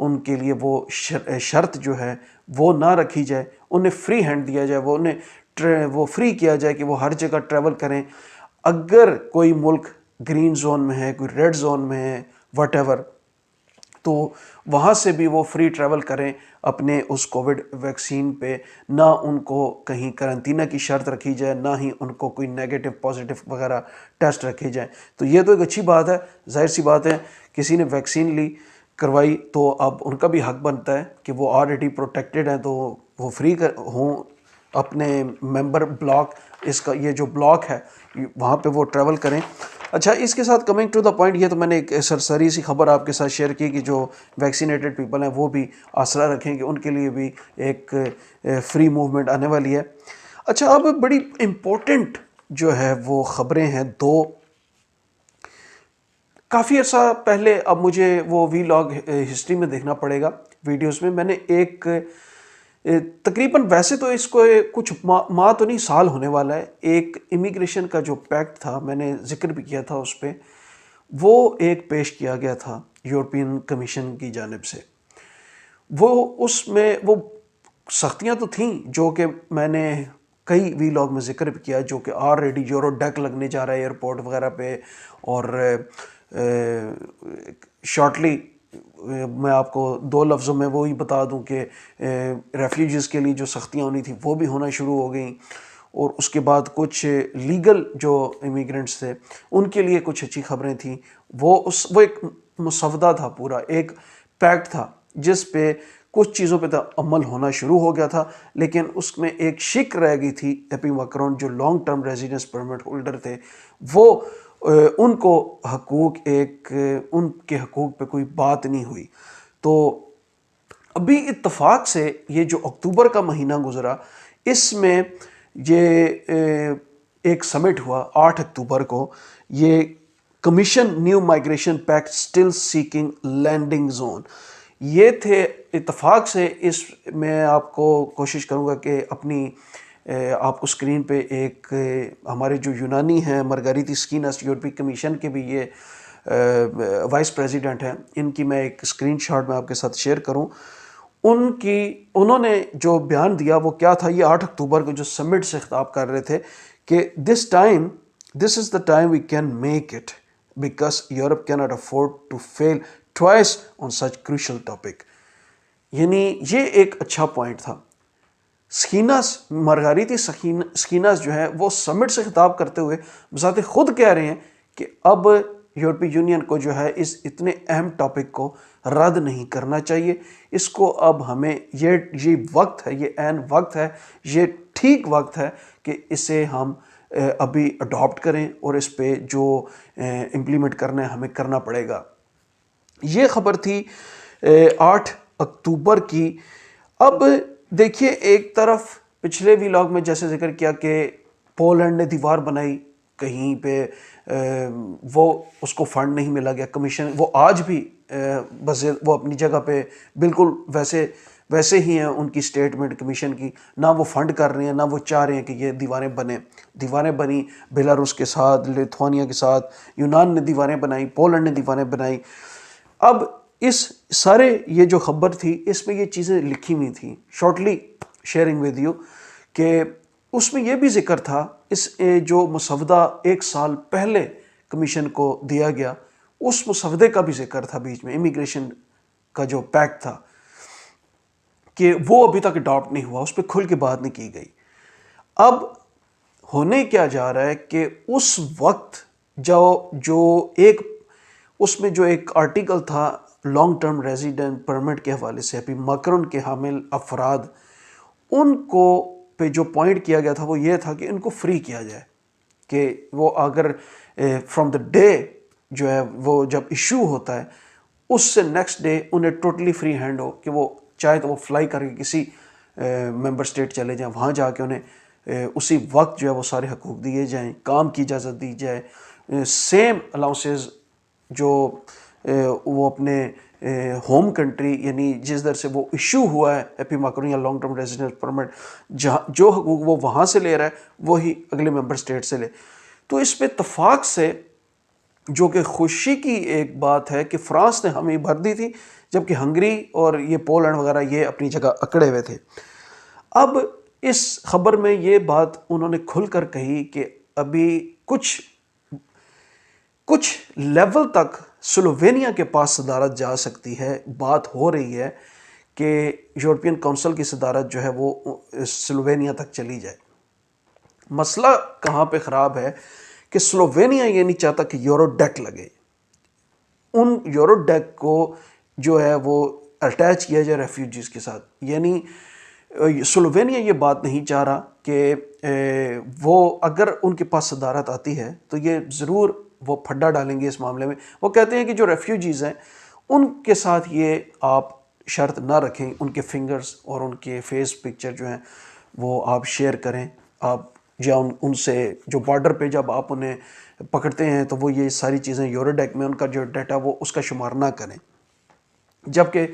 ان کے لیے وہ شرط جو ہے وہ نہ رکھی جائے, انہیں فری ہینڈ دیا جائے, وہ فری کیا جائے کہ وہ ہر جگہ ٹریول کریں. اگر کوئی ملک گرین زون میں ہے, کوئی ریڈ زون میں ہے, وٹ ایور, تو وہاں سے بھی وہ فری ٹریول کریں اپنے اس کووڈ ویکسین پہ. نہ ان کو کہیں کرنطینہ کی شرط رکھی جائے, نہ ہی ان کو کوئی نیگیٹو پازیٹیو وغیرہ ٹیسٹ رکھے جائیں. تو یہ تو ایک اچھی بات ہے. ظاہر سی بات ہے کسی نے ویکسین لی, کروائی, تو اب ان کا بھی حق بنتا ہے کہ وہ آلریڈی پروٹیکٹڈ ہیں تو وہ فری ہوں اپنے ممبر بلاک, اس کا یہ جو بلاک ہے وہاں پہ وہ ٹریول کریں. اچھا, اس کے ساتھ کمنگ ٹو دا پوائنٹ, یہ تو میں نے ایک سرسری سی خبر آپ کے ساتھ شیئر کی کہ جو ویکسینیٹڈ پیپل ہیں وہ بھی آسرا رکھیں کہ ان کے لیے بھی ایک فری موومنٹ آنے والی ہے. اچھا, اب بڑی امپورٹنٹ جو ہے وہ خبریں ہیں دو. کافی عرصہ پہلے, اب مجھے وہ وی لاگ ہسٹری میں دیکھنا پڑے گا, ویڈیوز میں نے ایک تقریباً, ویسے تو اس کو کچھ ماہ تو نہیں, سال ہونے والا ہے, ایک امیگریشن کا جو پیکٹ تھا, میں نے ذکر بھی کیا تھا اس پہ, وہ ایک پیش کیا گیا تھا یورپین کمیشن کی جانب سے. وہ اس میں وہ سختیاں تو تھیں جو کہ میں نے کئی وی لاگ میں ذکر بھی کیا, جو کہ آلریڈی یورو ڈیک لگنے جا رہا ہے ایئرپورٹ وغیرہ پہ. اور شارٹلی میں آپ کو دو لفظوں میں وہی بتا دوں کہ ریفیوجیز کے لیے جو سختیاں ہونی تھیں وہ بھی ہونا شروع ہو گئیں. اور اس کے بعد کچھ لیگل جو امیگرینٹس تھے ان کے لیے کچھ اچھی خبریں تھیں. وہ ایک مسودہ تھا, پورا ایک پیکٹ تھا جس پہ کچھ چیزوں پہ عمل ہونا شروع ہو گیا تھا. لیکن اس میں ایک شک رہ گئی تھی, ایپی میکرون جو long term residence permit holder تھے, وہ ان کو حقوق, ان کے حقوق پہ کوئی بات نہیں ہوئی. تو ابھی اتفاق سے یہ جو اکتوبر کا مہینہ گزرا, اس میں یہ ایک سمٹ ہوا 8 اکتوبر کو. یہ commission new migration pact still seeking landing zone, یہ تھے اتفاق سے. اس میں آپ کو کوشش کروں گا کہ اپنی آپ کو اسکرین پہ ایک ہمارے جو یونانی ہیں مارگریٹا اسکیناس, یورپی کمیشن کے بھی یہ وائس پریزیڈنٹ ہیں, ان کی میں ایک اسکرین شاٹ میں آپ کے ساتھ شیئر کروں. انہوں نے جو بیان دیا وہ کیا تھا, یہ 8 اکتوبر کو جو سمٹ سے خطاب کر رہے تھے کہ this is the time we can make it because Europe can not afford to fail twice on such crucial topic. یعنی یہ ایک اچھا پوائنٹ تھا. مارگریٹا اسکیناس جو ہے وہ سمٹ سے خطاب کرتے ہوئے بذات خود کہہ رہے ہیں کہ اب یورپی یونین کو جو ہے اس اتنے اہم ٹاپک کو رد نہیں کرنا چاہیے. اس کو اب ہمیں یہ وقت ہے, یہ عین وقت ہے, یہ ٹھیک وقت ہے کہ اسے ہم ابھی اڈاپٹ کریں اور اس پہ جو امپلیمنٹ کرنا ہے ہمیں کرنا پڑے گا. یہ خبر تھی 8 اکتوبر کی. اب دیکھیے, ایک طرف پچھلے وی لاگ میں جیسے ذکر کیا کہ پولینڈ نے دیوار بنائی کہیں پہ, وہ اس کو فنڈ نہیں ملا گیا. کمیشن وہ آج بھی بس وہ اپنی جگہ پہ بالکل ویسے ہی ہیں ان کی سٹیٹمنٹ کمیشن کی, نہ وہ فنڈ کر رہے ہیں, نہ وہ چاہ رہے ہیں کہ یہ دیواریں بنی بیلاروس کے ساتھ, لیتھوانیا کے ساتھ, یونان نے دیواریں بنائی, پولینڈ نے دیواریں بنائی. اب اس سارے یہ جو خبر تھی اس میں یہ چیزیں لکھی ہوئی تھیں, شارٹلی شیئرنگ ود یو, کہ اس میں یہ بھی ذکر تھا, اس جو مسودہ 1 سال پہلے کمیشن کو دیا گیا اس مسودے کا بھی ذکر تھا بیچ میں, امیگریشن کا جو پیکٹ تھا, کہ وہ ابھی تک اڈاپٹ نہیں ہوا, اس پہ کھل کے بات نہیں کی گئی. اب ہونے کیا جا رہا ہے کہ اس وقت جو ایک اس میں جو ایک آرٹیکل تھا لانگ ٹرم ریزیڈنٹ پرمٹ کے حوالے سے, ایپی میکرون کے حامل افراد, ان کو پہ جو پوائنٹ کیا گیا تھا وہ یہ تھا کہ ان کو فری کیا جائے, کہ وہ اگر فرام دا ڈے جو ہے وہ جب ایشو ہوتا ہے اس سے نیکسٹ ڈے انہیں ٹوٹلی فری ہینڈ ہو, کہ وہ چاہے تو وہ فلائی کر کے کسی ممبر اسٹیٹ چلے جائیں, وہاں جا کے انہیں اسی وقت جو ہے وہ سارے حقوق دیے جائیں, کام کی اجازت دی جائے, سیم الاؤنسز جو وہ اپنے ہوم کنٹری یعنی جس در سے وہ ایشو ہوا ہے ایپی میکرون یا لانگ ٹرم ریزیڈنس پرمٹ, جو حقوق وہ وہاں سے لے رہا ہے وہی اگلے ممبر اسٹیٹ سے لے. تو اس پہ اتفاق سے جو کہ خوشی کی ایک بات ہے کہ فرانس نے ہمیں بھر دی تھی، جبکہ ہنگری اور یہ پولینڈ وغیرہ یہ اپنی جگہ اکڑے ہوئے تھے۔ اب اس خبر میں یہ بات انہوں نے کھل کر کہی کہ ابھی کچھ لیول تک سلووینیا کے پاس صدارت جا سکتی ہے، بات ہو رہی ہے کہ یورپین کونسل کی صدارت جو ہے وہ سلووینیا تک چلی جائے۔ مسئلہ کہاں پہ خراب ہے کہ سلووینیا یہ نہیں چاہتا کہ یورو ڈیک لگے، ان یورو ڈیک کو جو ہے وہ اٹیچ کیا جائے ریفیوجیز کے ساتھ، یعنی سلووینیا یہ بات نہیں چاہ رہا کہ وہ اگر ان کے پاس صدارت آتی ہے تو یہ ضرور وہ پھڈا ڈالیں گے اس معاملے میں۔ وہ کہتے ہیں کہ جو ریفیوجیز ہیں ان کے ساتھ یہ آپ شرط نہ رکھیں، ان کے فنگرز اور ان کے فیس پکچر جو ہیں وہ آپ شیئر کریں، آپ یا ان سے جو بارڈر پہ جب آپ انہیں پکڑتے ہیں تو وہ یہ ساری چیزیں یورو ڈیک میں ان کا جو ڈیٹا وہ اس کا شمار نہ کریں۔ جبکہ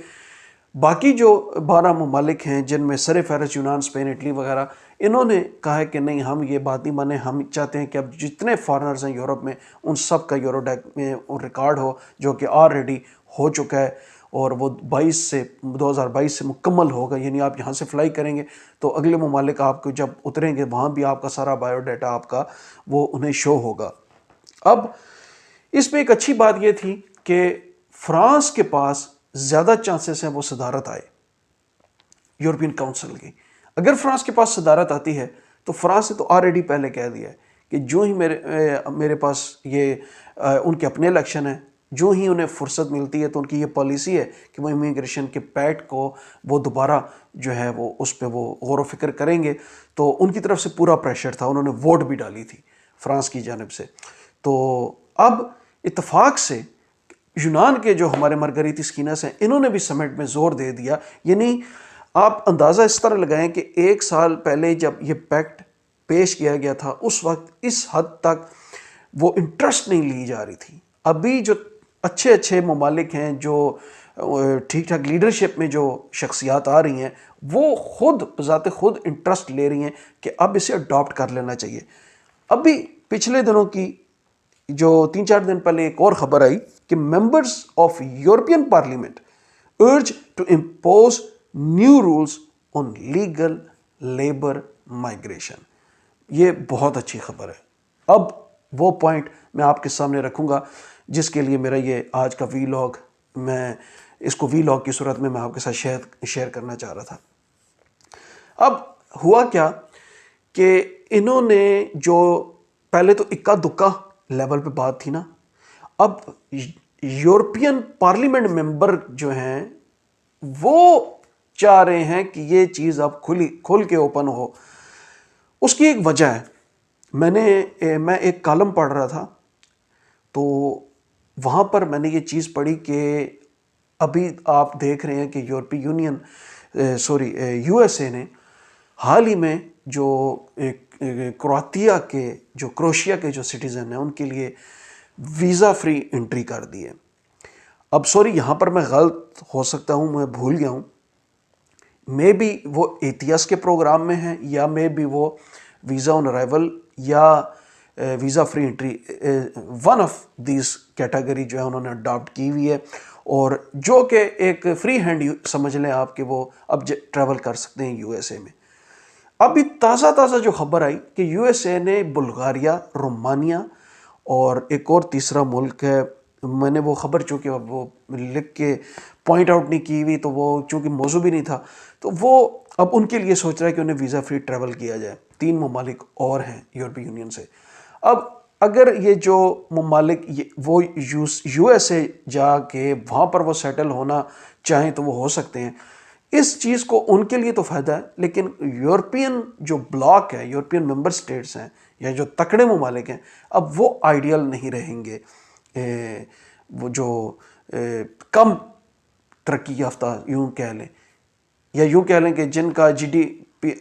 باقی جو 12 ممالک ہیں جن میں سر فہرست یونان، اسپین، اٹلی وغیرہ، انہوں نے کہا ہے کہ نہیں، ہم یہ بات نہیں مانیں، ہم چاہتے ہیں کہ اب جتنے فارنرز ہیں یورپ میں ان سب کا یورو ڈیک میں ریکارڈ ہو، جو کہ آلریڈی ہو چکا ہے اور وہ 2022 سے مکمل ہوگا، یعنی آپ یہاں سے فلائی کریں گے تو اگلے ممالک آپ کو جب اتریں گے وہاں بھی آپ کا سارا بایو ڈیٹا آپ کا وہ انہیں شو ہوگا۔ اب اس میں ایک اچھی بات یہ تھی کہ فرانس کے پاس زیادہ چانسز ہیں وہ صدارت آئے یورپین کونسل کی۔ اگر فرانس کے پاس صدارت آتی ہے تو فرانس نے تو آلریڈی پہلے کہہ دیا ہے کہ جو ہی میرے پاس یہ ان کے اپنے الیکشن ہیں، جو ہی انہیں فرصت ملتی ہے تو ان کی یہ پالیسی ہے کہ وہ امیگریشن کے پیٹ کو وہ دوبارہ جو ہے وہ اس پہ وہ غور و فکر کریں گے۔ تو ان کی طرف سے پورا پریشر تھا، انہوں نے ووٹ بھی ڈالی تھی فرانس کی جانب سے۔ تو اب اتفاق سے یونان کے جو ہمارے مارگریٹس اسکینس ہیں انہوں نے بھی سمٹ میں زور دے دیا، یعنی آپ اندازہ اس طرح لگائیں کہ 1 سال پہلے جب یہ پیکٹ پیش کیا گیا تھا اس وقت اس حد تک وہ انٹرسٹ نہیں لی جا رہی تھی۔ ابھی جو اچھے ممالک ہیں، جو ٹھیک ٹھاک لیڈرشپ میں جو شخصیات آ رہی ہیں، وہ خود بذات خود انٹرسٹ لے رہی ہیں کہ اب اسے اڈاپٹ کر لینا چاہیے۔ ابھی پچھلے دنوں کی جو 3-4 دن پہلے ایک اور خبر آئی کہ members of European parliament urge to impose new rules on legal labor migration۔ یہ بہت اچھی خبر ہے۔ اب وہ پوائنٹ میں آپ کے سامنے رکھوں گا جس کے لیے میرا یہ آج کا وی لاگ، میں اس کو وی لاگ کی صورت میں آپ کے ساتھ شیئر کرنا چاہ رہا تھا۔ اب ہوا کیا کہ انہوں نے جو پہلے تو اکا دکا لیول پہ بات تھی نا، اب یورپین پارلیمنٹ ممبر جو ہیں وہ چاہ رہے ہیں کہ یہ چیز اب کھل کے اوپن ہو۔ اس کی ایک وجہ ہے، میں ایک کالم پڑھ رہا تھا تو وہاں پر میں نے یہ چیز پڑھی کہ ابھی آپ دیکھ رہے ہیں کہ یو ایس اے نے حال ہی میں جو کروشیا کے جو سٹیزن ہیں ان کے لیے ویزا فری انٹری کر دی ہے۔ اب یہاں پر میں غلط ہو سکتا ہوں، میں بھول گیا ہوں، مے بی وہ ایتیاس کے پروگرام میں ہیں یا مے بی وہ ویزا آن ارائیول یا visa free entry, one of these category جو ہے انہوں نے اڈاپٹ کی ہوئی ہے، اور جو کہ ایک فری ہینڈ سمجھ لیں آپ کہ وہ اب ٹریول کر سکتے ہیں یو ایس اے میں۔ ابھی تازہ جو خبر آئی کہ یو ایس اے نے بلغاریہ، رومانیہ اور ایک اور تیسرا ملک ہے، میں نے وہ خبر چونکہ وہ لکھ کے پوائنٹ آؤٹ نہیں کی ہوئی تو وہ چونکہ موضوع بھی نہیں تھا، تو وہ اب ان کے لیے سوچ رہا ہے کہ انہیں ویزا فری ٹریول کیا جائے۔ 3 ممالک اور ہیں یورپی یونین سے۔ اب اگر یہ جو ممالک وہ یو ایس اے جا کے وہاں پر وہ سیٹل ہونا چاہیں تو وہ ہو سکتے ہیں، اس چیز کو ان کے لیے تو فائدہ ہے، لیکن یورپین جو بلاک ہے، یورپین ممبر سٹیٹس ہیں یا جو تکڑے ممالک ہیں، اب وہ آئیڈیل نہیں رہیں گے۔ وہ جو کم ترقی یافتہ یوں کہہ لیں، یا یوں کہہ لیں کہ جن کا جی ڈی پی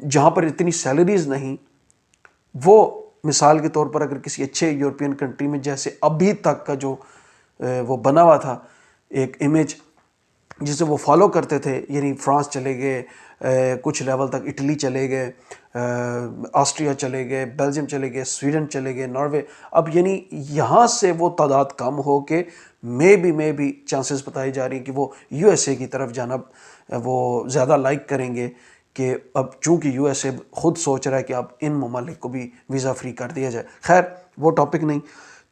جہاں پر اتنی سیلریز نہیں، وہ مثال کے طور پر اگر کسی اچھے یورپین کنٹری میں جیسے ابھی تک کا جو وہ بنا ہوا تھا ایک امیج جسے وہ فالو کرتے تھے، یعنی فرانس چلے گئے، کچھ لیول تک اٹلی چلے گئے، آسٹریا چلے گئے، بیلجیم چلے گئے، سویڈن چلے گئے، ناروے. اب یعنی یہاں سے وہ تعداد کم ہو کے میں بھی چانسز بتائی جا رہی ہیں کہ وہ یو ایس اے کی طرف جانا وہ زیادہ لائک کریں گے، کہ اب چونکہ یو ایس اے خود سوچ رہا ہے کہ اب ان ممالک کو بھی ویزا فری کر دیا جائے. خیر وہ ٹاپک نہیں.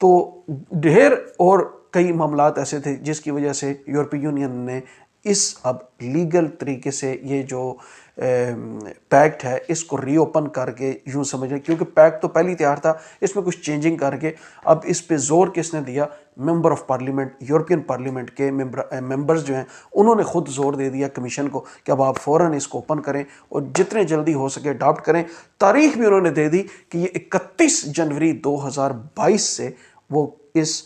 تو ڈھیر اور کئی معاملات ایسے تھے جس کی وجہ سے یورپی یونین نے اس اب لیگل طریقے سے یہ جو پیکٹ ہے اس کو ری اوپن کر کے یوں سمجھیں، کیونکہ پیکٹ تو پہلی تیار تھا، اس میں کچھ چینجنگ کر کے اب اس پہ زور کس نے دیا؟ Member of parliament, European parliament کے ممبرز جو ہیں انہوں نے خود زور دے دیا کمیشن کو کہ اب آپ فوراً اس کو اوپن کریں اور جتنے جلدی ہو سکے اڈاپٹ کریں. تاریخ بھی انہوں نے دے دی کہ یہ 31 جنوری 2022 سے وہ اس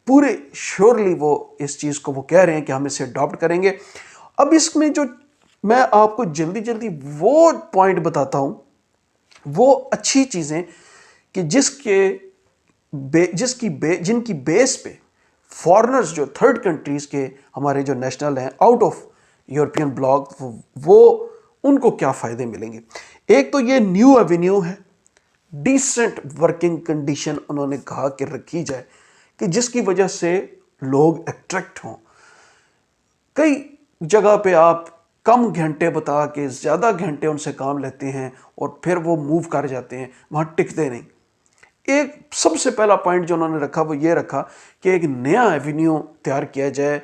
پورے شیورلی وہ اس چیز کو وہ کہہ رہے ہیں کہ ہم اسے اڈاپٹ کریں گے. اب اس میں جو میں آپ کو جلدی وہ پوائنٹ بتاتا ہوں، وہ اچھی چیزیں کہ جن کی بیس پہ فارنرز جو تھرڈ کنٹریز کے ہمارے جو نیشنل ہیں آؤٹ آف یورپین بلاک، وہ ان کو کیا فائدے ملیں گے. ایک تو یہ نیو ایونیو ہے، ڈیسنٹ ورکنگ کنڈیشن انہوں نے کہا کہ رکھی جائے، کہ جس کی وجہ سے لوگ اٹریکٹ ہوں. کئی جگہ پہ آپ کم گھنٹے بتا کے زیادہ گھنٹے ان سے کام لیتے ہیں اور پھر وہ موو کر جاتے ہیں، وہاں ٹکتے نہیں. ایک سب سے پہلا پوائنٹ جو انہوں نے رکھا وہ یہ رکھا کہ ایک نیا ایونیو تیار کیا جائے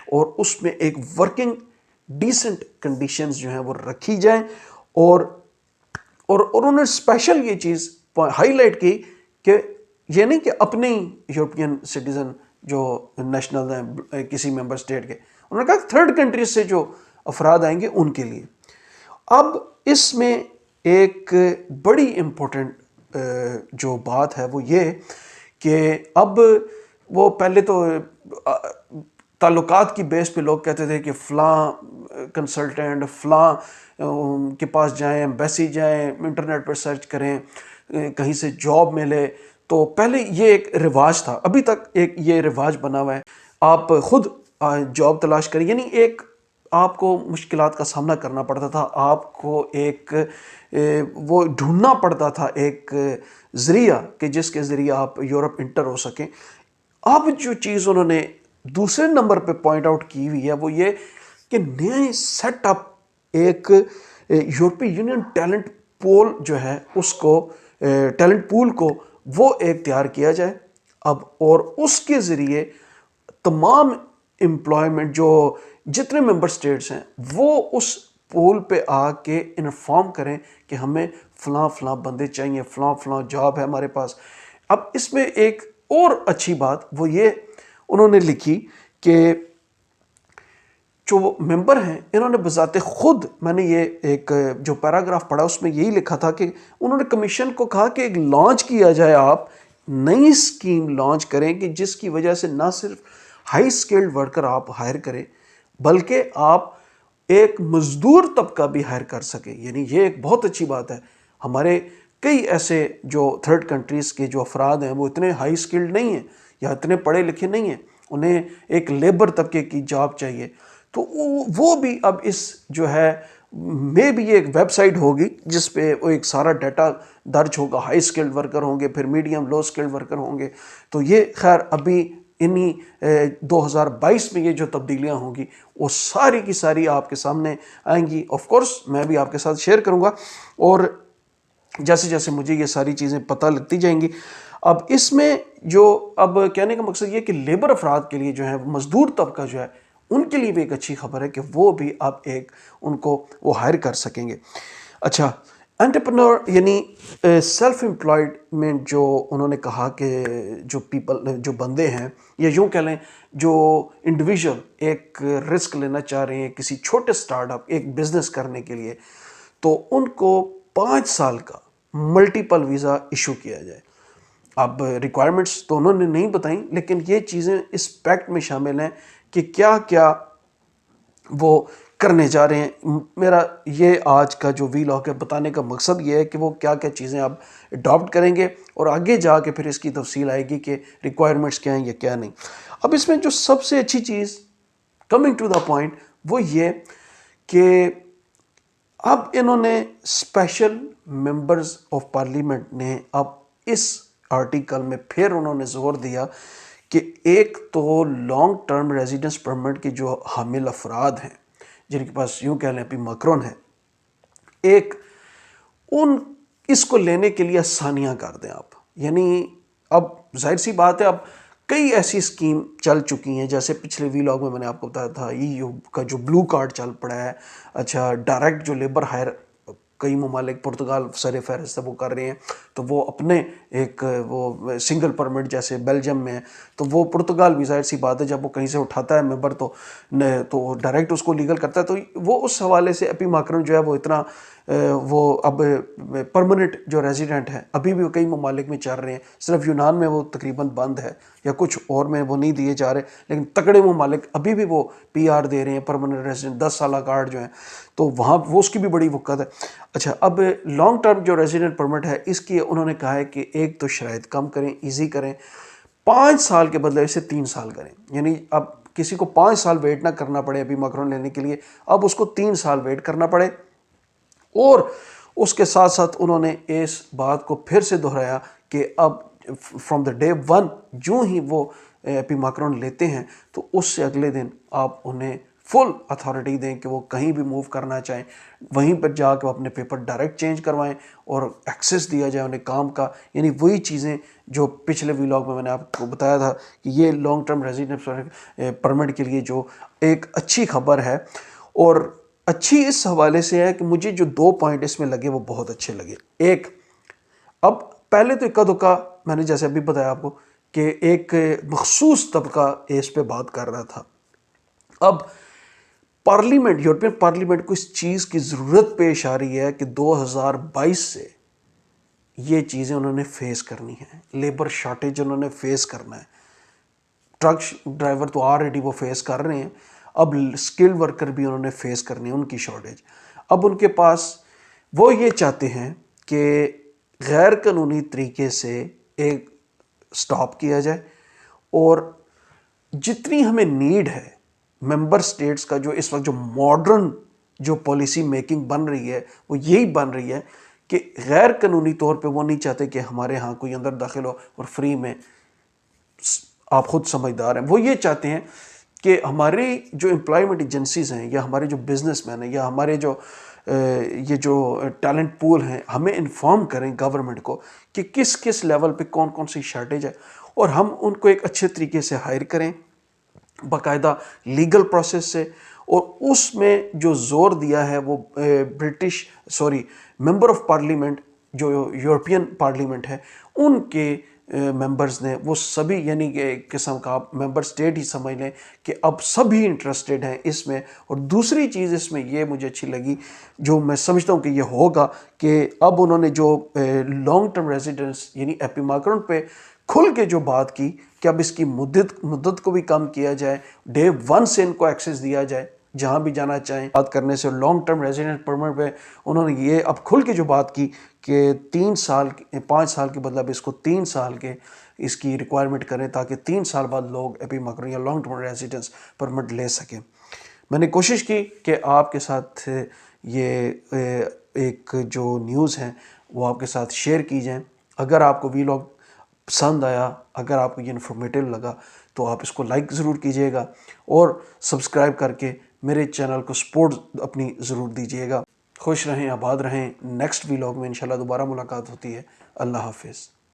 اور اس میں ایک ورکنگ ڈیسنٹ کنڈیشنز جو ہیں وہ رکھی جائیں. اور انہوں نے اسپیشل یہ چیز ہائی لائٹ کی کہ یہ نہیں کہ اپنے یورپین سٹیزن جو نیشنل ہیں کسی ممبر اسٹیٹ کے، انہوں نے کہا تھرڈ کنٹریز سے جو افراد آئیں گے ان کے لیے. اب اس میں ایک بڑی امپورٹنٹ جو بات ہے وہ یہ کہ اب وہ پہلے تو تعلقات کی بیس پہ لوگ کہتے تھے کہ فلاں کنسلٹنٹ فلاں کے پاس جائیں، ایمبیسی جائیں، انٹرنیٹ پر سرچ کریں، کہیں سے جاب ملے. تو پہلے یہ ایک رواج تھا، ابھی تک ایک یہ رواج بنا ہوا ہے، آپ خود جاب تلاش کریں. یعنی ایک آپ کو مشکلات کا سامنا کرنا پڑتا تھا، آپ کو ایک وہ ڈھونڈنا پڑتا تھا ایک ذریعہ کہ جس کے ذریعے آپ یورپ انٹر ہو سکیں. اب جو چیز انہوں نے دوسرے نمبر پہ پوائنٹ آؤٹ کی ہوئی ہے وہ یہ کہ نئے سیٹ اپ ایک یورپی یونین ٹیلنٹ پول جو ہے اس کو ٹیلنٹ پول کو وہ ایک تیار کیا جائے اب، اور اس کے ذریعے تمام امپلائمنٹ جو جتنے ممبر سٹیٹس ہیں وہ اس پول پہ آ کے انفارم کریں کہ ہمیں فلاں فلاں بندے چاہیے، فلاں فلاں جاب ہے ہمارے پاس. اب اس میں ایک اور اچھی بات وہ یہ انہوں نے لکھی کہ جو ممبر ہیں انہوں نے بذات خود، میں نے یہ ایک جو پیراگراف پڑھا اس میں یہی لکھا تھا کہ انہوں نے کمیشن کو کہا کہ ایک لانچ کیا جائے، آپ نئی اسکیم لانچ کریں کہ جس کی وجہ سے نہ صرف ہائی اسکلڈ ورکر آپ ہائر کریں بلکہ آپ ایک مزدور طبقہ بھی ہائر کر سکیں. یعنی یہ ایک بہت اچھی بات ہے. ہمارے کئی ایسے جو تھرڈ کنٹریز کے جو افراد ہیں وہ اتنے ہائی اسکلڈ نہیں ہیں یا اتنے پڑھے لکھے نہیں ہیں، انہیں ایک لیبر طبقے کی جاب چاہیے. تو وہ بھی اب اس جو ہے میں بھی ایک ویب سائٹ ہوگی جس پہ وہ ایک سارا ڈیٹا درج ہوگا، ہائی اسکلڈ ورکر ہوں گے، پھر میڈیم لو اسکلڈ ورکر ہوں گے. تو یہ خیر ابھی انہی 2022 میں یہ جو تبدیلیاں ہوں گی وہ ساری کی ساری آپ کے سامنے آئیں گی. آف کورس میں بھی آپ کے ساتھ شیئر کروں گا اور جیسے جیسے مجھے یہ ساری چیزیں پتہ لگتی جائیں گی. اب اس میں جو اب کہنے کا مقصد یہ کہ لیبر افراد کے لیے جو ہے مزدور طبقہ جو ہے ان کے لیے بھی ایک اچھی خبر ہے کہ وہ بھی اب ایک ان کو وہ ہائر کر سکیں گے. اچھا، انٹرپرنور یعنی سیلف امپلائڈمنٹ جو انہوں نے کہا کہ جو پیپل جو بندے ہیں یا یوں کہہ لیں جو انڈیویژل ایک رسک لینا چاہ رہے ہیں کسی چھوٹے سٹارٹ اپ ایک بزنس کرنے کے لیے، تو ان کو 5 سال کا ملٹیپل ویزا ایشو کیا جائے. اب ریکوائرمنٹس تو انہوں نے نہیں بتائیں لیکن یہ چیزیں اس پیکٹ میں شامل ہیں کہ کیا کیا وہ کرنے جا رہے ہیں. میرا یہ آج کا جو وی لاگ ہے بتانے کا مقصد یہ ہے کہ وہ کیا کیا چیزیں اب اڈاپٹ کریں گے اور آگے جا کے پھر اس کی تفصیل آئے گی کہ ریکوائرمنٹس کیا ہیں یا کیا نہیں. اب اس میں جو سب سے اچھی چیز کمنگ ٹو دا پوائنٹ وہ یہ کہ اب انہوں نے اسپیشل ممبرز آف پارلیمنٹ نے اب اس آرٹیکل میں پھر انہوں نے زور دیا کہ ایک تو لانگ ٹرم ریزیڈنس پرمٹ کے جو حامل افراد ہیں جن کے پاس یوں کہہ لیں ابھی مکرون ہے، ایک ان اس کو لینے کے لیے آسانیاں کر دیں آپ. یعنی اب ظاہر سی بات ہے، اب کئی ایسی اسکیم چل چکی ہیں، جیسے پچھلے وی لاگ میں نے آپ کو بتایا تھا EU کا جو بلو کارڈ چل پڑا ہے. اچھا، ڈائریکٹ جو لیبر ہائر کئی ممالک، پرتگال سر فہرست ہے، وہ کر رہے ہیں. تو وہ اپنے ایک وہ سنگل پرمٹ جیسے بیلجیم میں ہے، تو وہ پرتگال بھی ظاہر سی بات ہے جب وہ کہیں سے اٹھاتا ہے ممبر تو ڈائریکٹ اس کو لیگل کرتا ہے. تو وہ اس حوالے سے اپی ماکرون جو ہے وہ اتنا وہ اب پرماننٹ جو ریزیڈنٹ ہے ابھی بھی کئی ممالک میں چل رہے ہیں. صرف یونان میں وہ تقریباً بند ہے یا کچھ اور میں وہ نہیں دیے جا رہے، لیکن تکڑے ممالک ابھی بھی وہ PR دے رہے ہیں، پرماننٹ ریزیڈنٹ 10 سالہ کارڈ جو ہیں، تو وہاں وہ اس کی بھی بڑی وقت ہے. اچھا، اب لانگ ٹرم جو ریزیڈنٹ پرمٹ ہے اس کی انہوں نے کہا ہے کہ ایک تو شرائط کم کریں، ایزی کریں، 5 سال کے بدلے اسے 3 سال کریں. یعنی اب کسی کو 5 سال ویٹ نہ کرنا پڑے ابھی ماکرون لینے کے لیے، اب اس کو 3 سال ویٹ کرنا پڑے. اور اس کے ساتھ ساتھ انہوں نے اس بات کو پھر سے دہرایا کہ اب فرام دا ڈے 1 جو ہی وہ اپی ماکرون لیتے ہیں تو اس سے اگلے دن آپ انہیں فل اتھارٹی دیں کہ وہ کہیں بھی موو کرنا چاہیں، وہیں پر جا کے اپنے پیپر ڈائریکٹ چینج کروائیں اور ایکسیس دیا جائے انہیں کام کا. یعنی وہی چیزیں جو پچھلے وی لاگ میں نے آپ کو بتایا تھا کہ یہ لانگ ٹرم ریزیڈنس پرمٹ کے لیے جو ایک اچھی خبر ہے. اور اچھی اس حوالے سے ہے کہ مجھے جو 2 پوائنٹ اس میں لگے وہ بہت اچھے لگے. ایک، اب پہلے تو اکا دکا میں نے جیسے ابھی بتایا آپ کو کہ ایک مخصوص طبقہ اس پہ بات کر رہا تھا. اب پارلیمنٹ، یورپین پارلیمنٹ کو اس چیز کی ضرورت پیش آ رہی ہے کہ 2022 سے یہ چیزیں انہوں نے فیس کرنی ہیں. لیبر شارٹیج انہوں نے فیس کرنا ہے. ٹرک ڈرائیور تو آلریڈی وہ فیس کر رہے ہیں، اب اسکل ورکر بھی انہوں نے فیس کرنی ہے، ان کی شارٹیج. اب ان کے پاس وہ یہ چاہتے ہیں کہ غیر قانونی طریقے سے ایک سٹاپ کیا جائے، اور جتنی ہمیں نیڈ ہے ممبر سٹیٹس کا جو اس وقت جو ماڈرن جو پالیسی میکنگ بن رہی ہے وہ یہی بن رہی ہے کہ غیر قانونی طور پہ وہ نہیں چاہتے کہ ہمارے ہاں کوئی اندر داخل ہو اور فری میں. آپ خود سمجھدار ہیں، وہ یہ چاہتے ہیں کہ ہماری جو امپلائمنٹ ایجنسیز ہیں یا ہمارے جو بزنس مین ہیں یا ہمارے جو یہ جو ٹیلنٹ پول ہیں، ہمیں انفارم کریں گورنمنٹ کو کہ کس کس لیول پہ کون کون سی شارٹیج ہے، اور ہم ان کو ایک اچھے طریقے سے ہائر کریں باقاعدہ لیگل پروسیس سے. اور اس میں جو زور دیا ہے وہ ممبر آف پارلیمنٹ جو یورپین پارلیمنٹ ہے ان کے ممبرز نے، وہ سبھی، یعنی کہ ایک قسم کا آپ ممبر سٹیٹ ہی سمجھ لیں کہ اب سبھی انٹرسٹڈ ہیں اس میں. اور دوسری چیز اس میں یہ مجھے اچھی لگی جو میں سمجھتا ہوں کہ یہ ہوگا کہ اب انہوں نے جو لانگ ٹرم ریزیڈنس یعنی اپی ماکرون پہ کھل کے جو بات کی کہ اب اس کی مدت کو بھی کم کیا جائے، ڈے 1 سے ان کو ایکسیس دیا جائے جہاں بھی جانا چاہیں. بات کرنے سے لانگ ٹرم ریزیڈنٹ پرمٹ پہ انہوں نے یہ اب کھل کے جو بات کی کہ 5 سال کے بدلہ اس کو 3 سال کے اس کی ریکوائرمنٹ کریں تاکہ 3 سال بعد لوگ اپی ماکرون یا لانگ ٹرم ریزیڈنس پرمٹ لے سکیں. میں نے کوشش کی کہ آپ کے ساتھ یہ ایک جو نیوز ہیں وہ آپ کے ساتھ شیئر کی جائیں. اگر آپ کو وی لاگ پسند آیا، اگر آپ کو یہ انفارمیٹیو لگا تو آپ اس کو لائک ضرور کیجئے گا اور سبسکرائب کر کے میرے چینل کو سپورٹ اپنی ضرور دیجئے گا. خوش رہیں، آباد رہیں. نیکسٹ وی لاگ میں انشاءاللہ دوبارہ ملاقات ہوتی ہے. اللہ حافظ.